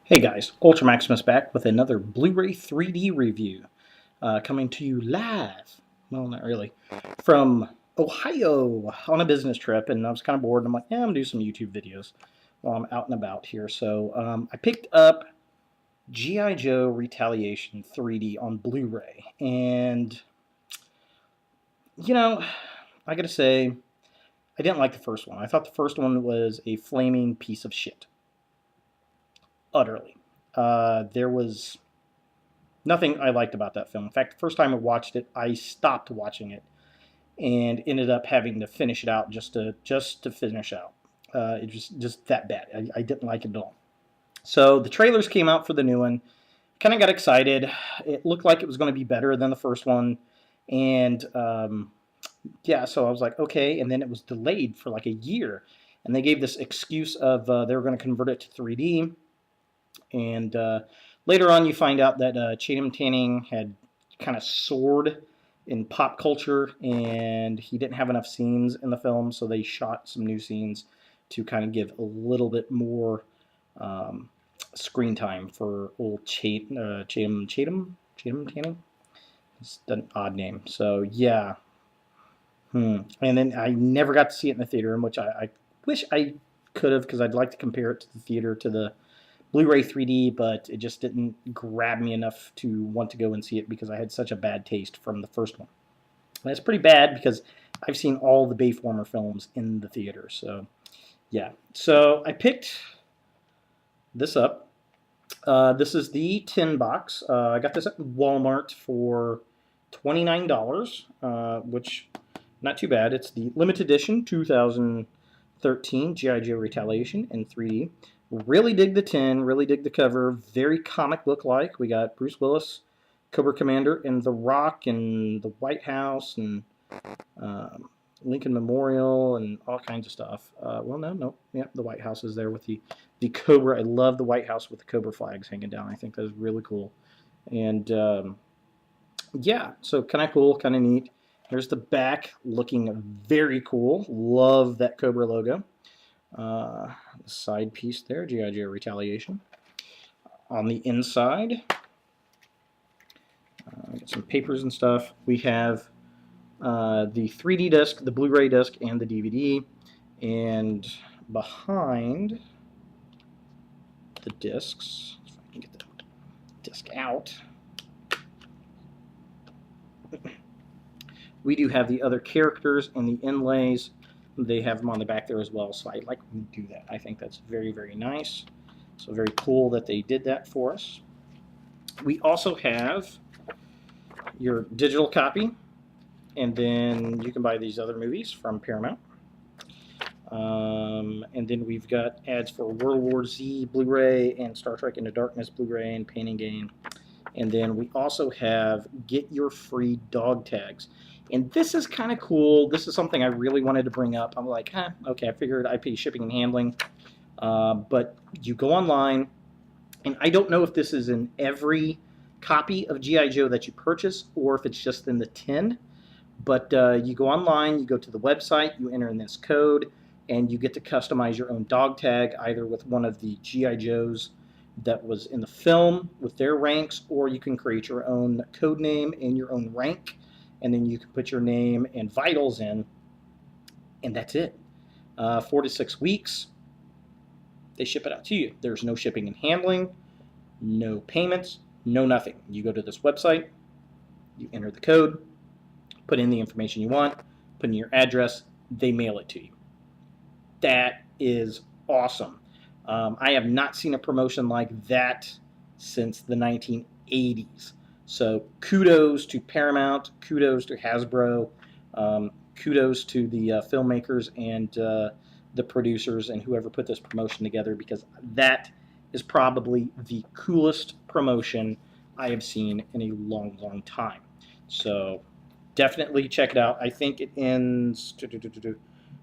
Hey guys, Ultra Maximus back with another Blu-ray 3D review, coming to you live, well not really, from Ohio on a business trip, and I was kind of bored and I'm like, yeah, I'm going to do some YouTube videos while I'm out and about here. So I picked up GI Joe Retaliation 3D on Blu-ray, and you know, I gotta say, I didn't like the first one. I thought the first one was a flaming piece of shit. Utterly. There was nothing I liked about that film. In fact, the first time I watched it, I stopped watching it and ended up having to finish it out just to finish out. It was just that bad. I didn't like it at all. So the trailers came out for the new one. Kind of got excited. It looked like it was going to be better than the first one, and yeah, so I was like, okay. And then it was delayed for like a year, and they gave this excuse of they were going to convert it to 3D. And later on, you find out that Channing Tatum had kind of soared in pop culture, and he didn't have enough scenes in the film, so they shot some new scenes to kind of give a little bit more screen time for old Channing Tatum. It's an odd name. So yeah. And then I never got to see it in the theater, in which I wish I could have, because I'd like to compare it to the theater to the Blu-ray 3D, but it just didn't grab me enough to want to go and see it because I had such a bad taste from the first one. And it's pretty bad because I've seen all the Bayformer films in the theater. So yeah, so I picked this up. This is the tin box. I got this at Walmart for $29, which not too bad. It's the limited edition 2013 GI Joe Retaliation in 3D. Really dig the tin, really dig the cover. Very comic book like. We got Bruce Willis, Cobra Commander, and The Rock, and the White House, and Lincoln Memorial, and all kinds of stuff. Well, no. Yeah, the White House is there with the Cobra. I love the White House with the Cobra flags hanging down. I think that is really cool. And yeah, so kind of cool, kind of neat. Here's the back, looking very cool. Love that Cobra logo. Side piece there, GI Joe Retaliation. On the inside, got some papers and stuff. We have the 3D disc, the Blu-ray disc, and the DVD. And behind the discs, if I can get the disc out, we do have the other characters and the inlays. They have them on the back there as well, so I like to do that. I think that's very, very nice. So very cool that they did that for us. We also have your digital copy, and then you can buy these other movies from Paramount. And then we've got ads for World War Z Blu-ray and Star Trek Into Darkness Blu-ray and Pain and Gain. And then we also have Get Your Free Dog Tags. And this is kind of cool. This is something I really wanted to bring up. I'm like, okay, I figured I pay shipping and handling. But you go online, and I don't know if this is in every copy of GI Joe that you purchase or if it's just in the tin. But you go online, you go to the website, you enter in this code, and you get to customize your own dog tag, either with one of the GI Joes that was in the film with their ranks, or you can create your own code name and your own rank, and then you can put your name and vitals in, and that's it. 4 to 6 weeks, they ship it out to you. There's no shipping and handling, no payments, no nothing. You go to this website, you enter the code, put in the information you want, put in your address, they mail it to you. That is awesome. I have not seen a promotion like that since the 1980s. So kudos to Paramount, kudos to Hasbro, kudos to the filmmakers and the producers and whoever put this promotion together, because that is probably the coolest promotion I have seen in a long, long time. So definitely check it out. I think it ends...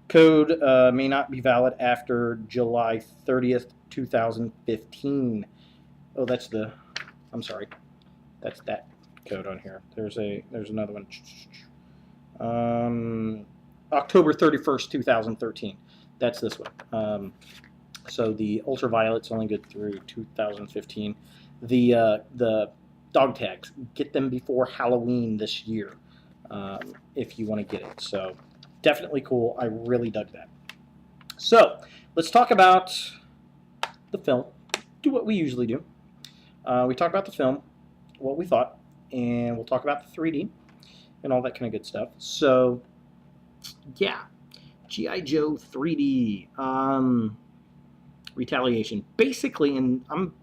Code may not be valid after July 30th, 2015. Oh, that's the... I'm sorry. That's that code on here. There's another one. October 31st, 2013. That's this one. So the Ultraviolet's only good through 2015. The dog tags, get them before Halloween this year, if you want to get it. So definitely cool. I really dug that. So let's talk about the film. Do what we usually do. We talk about the film, what we thought, and we'll talk about the 3D and all that kind of good stuff. So yeah, GI Joe 3D. Retaliation. Basically, and I'm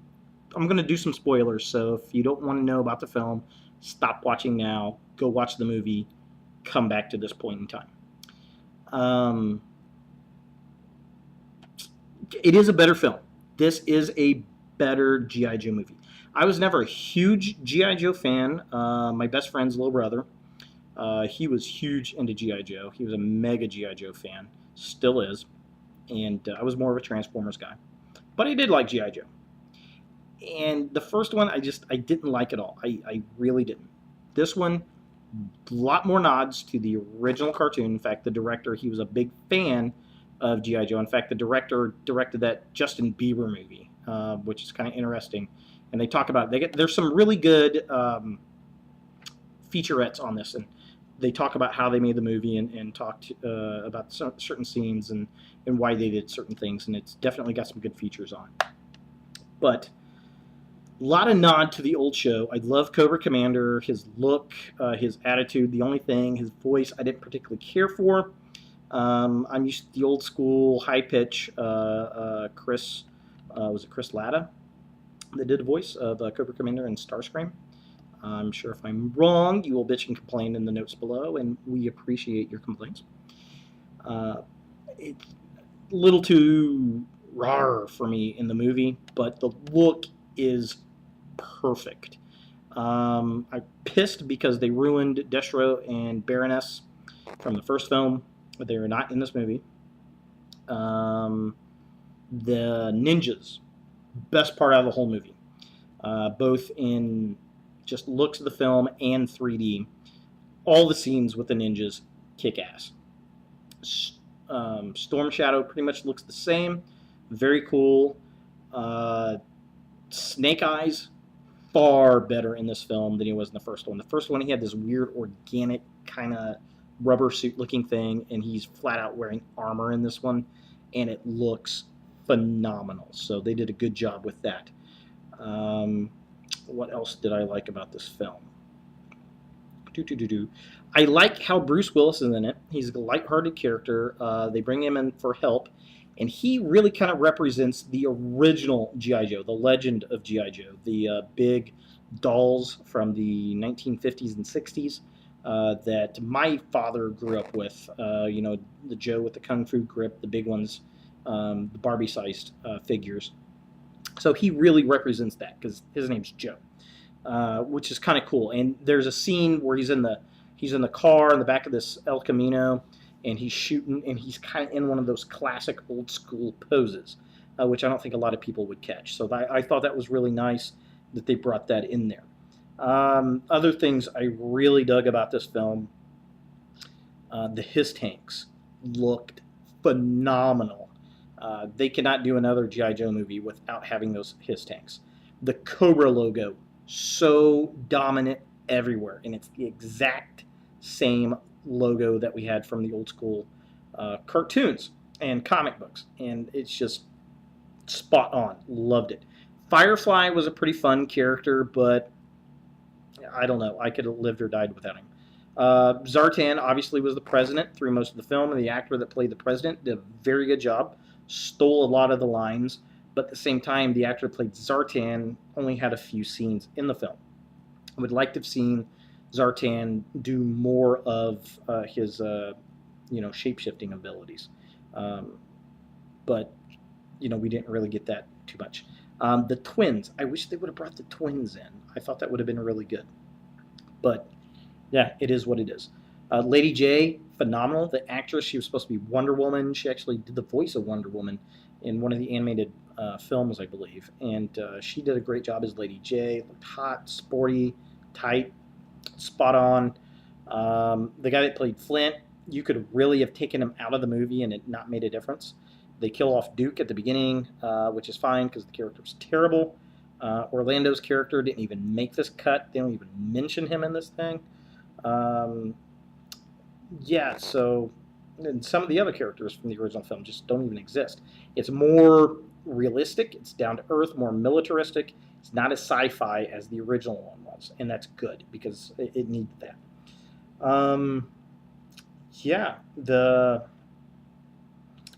going to do some spoilers, so if you don't want to know about the film, stop watching now, go watch the movie, come back to this point in time. It is a better film. This is a better G.I. Joe movie. I was never a huge G.I. Joe fan. My best friend's little brother, he was huge into G.I. Joe. He was a mega G.I. Joe fan, still is, and I was more of a Transformers guy. But I did like G.I. Joe. And the first one, I didn't like at all. I really didn't. This one, a lot more nods to the original cartoon. In fact, the director, he was a big fan of G.I. Joe. In fact, the director directed that Justin Bieber movie, which is kind of interesting. And they talk about, there's some really good featurettes on this. And they talk about how they made the movie and talked about certain scenes and why they did certain things. And it's definitely got some good features on it. But a lot of nod to the old show. I love Cobra Commander, his look, his attitude. The only thing, his voice, I didn't particularly care for. I'm used to the old school high pitch. Chris, was it Chris Latta that did the voice of Cobra Commander and Starscream? I'm sure if I'm wrong, you will bitch and complain in the notes below, and we appreciate your complaints. It's a little too raw for me in the movie, but the look is perfect. I'm pissed because they ruined Destro and Baroness from the first film, but they are not in this movie. The ninjas, best part out of the whole movie, both in just looks of the film and 3D. All the scenes with the ninjas kick ass. Storm Shadow pretty much looks the same. Very cool. Snake Eyes, far better in this film than he was in the first one. The first one, he had this weird organic kind of rubber suit looking thing, and he's flat out wearing armor in this one, and it looks phenomenal. So they did a good job with that. What else did I like about this film? I like how Bruce Willis is in it. He's a lighthearted character. They bring him in for help, and he really kind of represents the original G.I. Joe, the legend of G.I. Joe, the big dolls from the 1950s and 60s that my father grew up with. The Joe with the kung fu grip, the big ones, the Barbie-sized figures. So he really represents that because his name's Joe, which is kind of cool. And there's a scene where he's in the car in the back of this El Camino, and he's shooting, and he's kind of in one of those classic old school poses, which I don't think a lot of people would catch. So I thought that was really nice that they brought that in there. Other things I really dug about this film, the Hiss tanks looked phenomenal. They cannot do another G.I. Joe movie without having those Hiss tanks. The Cobra logo, so dominant everywhere, and it's the exact same logo that we had from the old school cartoons and comic books, and it's just spot on. Loved it. Firefly was a pretty fun character, but I don't know. I could have lived or died without him. Zartan obviously was the president through most of the film, and the actor that played the president did a very good job. Stole a lot of the lines, but at the same time, the actor that played Zartan only had a few scenes in the film. I would like to have seen Zartan do more of his, shape-shifting abilities, but we didn't really get that too much. The twins, I wish they would have brought the twins in. I thought that would have been really good, but yeah, it is what it is. Lady J, phenomenal. The actress, she was supposed to be Wonder Woman. She actually did the voice of Wonder Woman in one of the animated films, I believe. And she did a great job as Lady J. Looked hot, sporty, tight, spot on. The guy that played Flint, you could really have taken him out of the movie and it not made a difference. They kill off Duke at the beginning, which is fine because the character was terrible. Orlando's character didn't even make this cut. They don't even mention him in this thing. Um, yeah, so and some of the other characters from the original film just don't even exist. It's more realistic, it's down to earth, more militaristic. It's not as sci-fi as the original one was, and that's good because it needed that. Um, yeah, the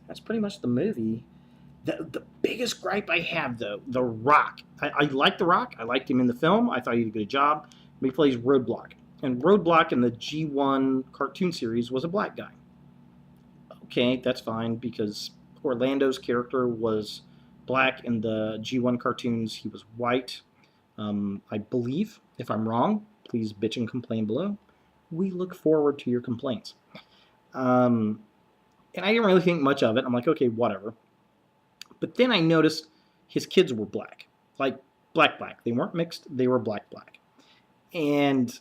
that's pretty much the movie. The biggest gripe I have, though, The Rock. I like The Rock. I liked him in the film. I thought he did a good job. But he plays Roadblock. And Roadblock in the G1 cartoon series was a black guy. Okay, that's fine because Orlando's character was black. In the G1 cartoons, he was white. I believe. If I'm wrong, please bitch and complain below. We look forward to your complaints. And I didn't really think much of it. I'm like, okay, whatever. But then I noticed his kids were black. Like, black. They weren't mixed. They were black. And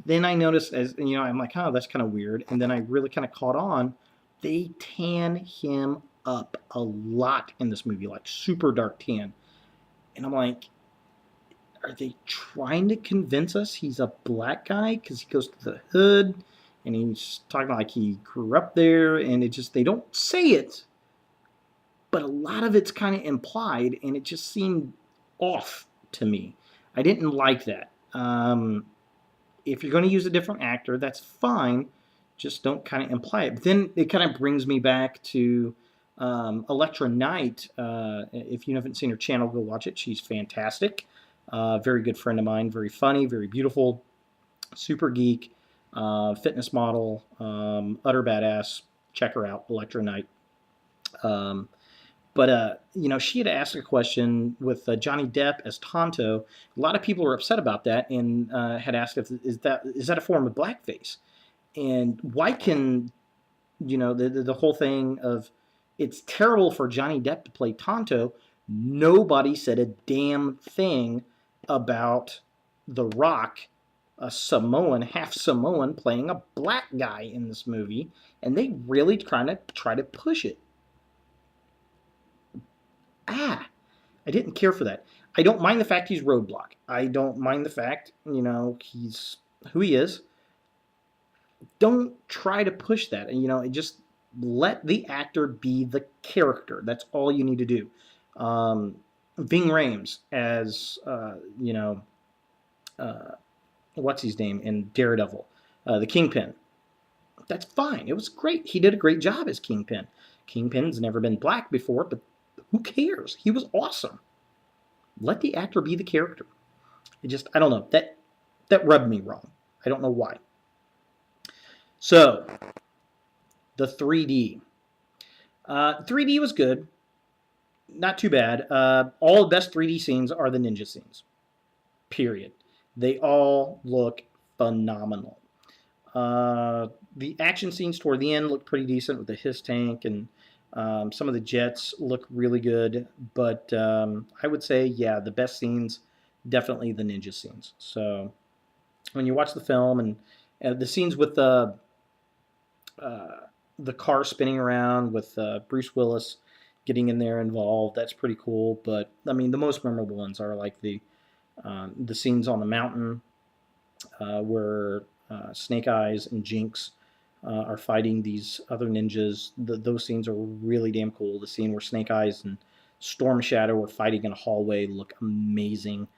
then I noticed, as you know, I'm like, oh, that's kind of weird. And then I really kind of caught on. They tan him up a lot in this movie, like super dark tan. And I'm like, are they trying to convince us he's a black guy because he goes to the hood and he's talking like he grew up there, and it just, they don't say it, but a lot of it's kind of implied, and it just seemed off to me. I didn't like that. If you're going to use a different actor, that's fine. Just don't kind of imply it. But then it kind of brings me back to Electra Knight. If you haven't seen her channel, go watch it. She's fantastic. Very good friend of mine. Very funny, very beautiful, super geek, fitness model, utter badass. Check her out, Electra Knight. But you know, she had asked a question with Johnny Depp as Tonto. A lot of people were upset about that and had asked if is that a form of blackface? And why can, you know, the whole thing of it's terrible for Johnny Depp to play Tonto. Nobody said a damn thing about The Rock, a Samoan, half Samoan, playing a black guy in this movie, and they really try to push it. I didn't care for that. I don't mind the fact he's Roadblock. I don't mind the fact, you know, he's who he is. Don't try to push that. And, you know, just let the actor be the character. That's all you need to do. Ving Rhames as, you know, what's his name in Daredevil, the Kingpin. That's fine. It was great. He did a great job as Kingpin. Kingpin's never been black before, but who cares? He was awesome. Let the actor be the character. I don't know. That rubbed me wrong. I don't know why. So, the 3D. 3D was good. Not too bad. All the best 3D scenes are the ninja scenes. Period. They all look phenomenal. The action scenes toward the end look pretty decent with the HISS tank, and some of the jets look really good. But I would say, yeah, the best scenes, definitely the ninja scenes. So when you watch the film and the scenes with the car spinning around with Bruce Willis getting in there involved, that's pretty cool. But I mean, the most memorable ones are like the scenes on the mountain where Snake Eyes and Jinx are fighting these other ninjas. Those scenes are really damn cool. The scene where Snake Eyes and Storm Shadow are fighting in a hallway look amazing.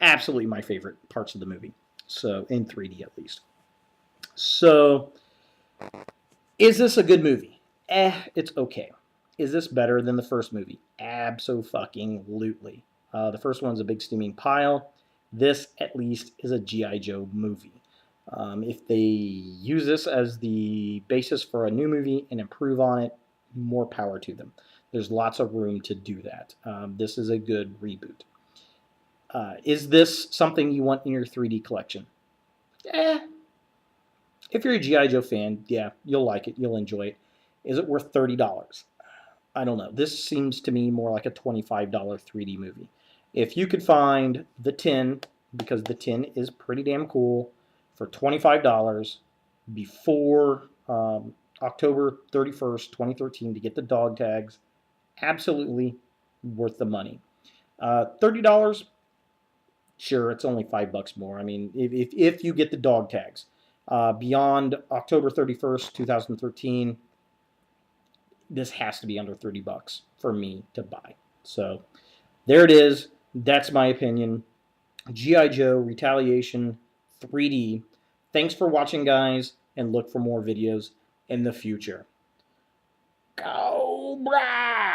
Absolutely my favorite parts of the movie. So in 3D at least. So is this a good movie? It's okay. Is this better than the first movie? Abso-fucking-lutely. The first one's a big steaming pile. This, at least, is a G.I. Joe movie. If they use this as the basis for a new movie and improve on it, more power to them. There's lots of room to do that. This is a good reboot. Is this something you want in your 3D collection? If you're a G.I. Joe fan, yeah, you'll like it. You'll enjoy it. Is it worth $30? I don't know. This seems to me more like a $25 3D movie. If you could find the tin, because the tin is pretty damn cool, for $25 before October 31st, 2013 to get the dog tags. Absolutely worth the money. $30, sure, it's only $5 more. I mean, if you get the dog tags. Beyond October 31st, 2013, this has to be under $30 for me to buy. So there it is. That's my opinion. GI Joe Retaliation 3D. Thanks for watching, guys, and look for more videos in the future. Cobra!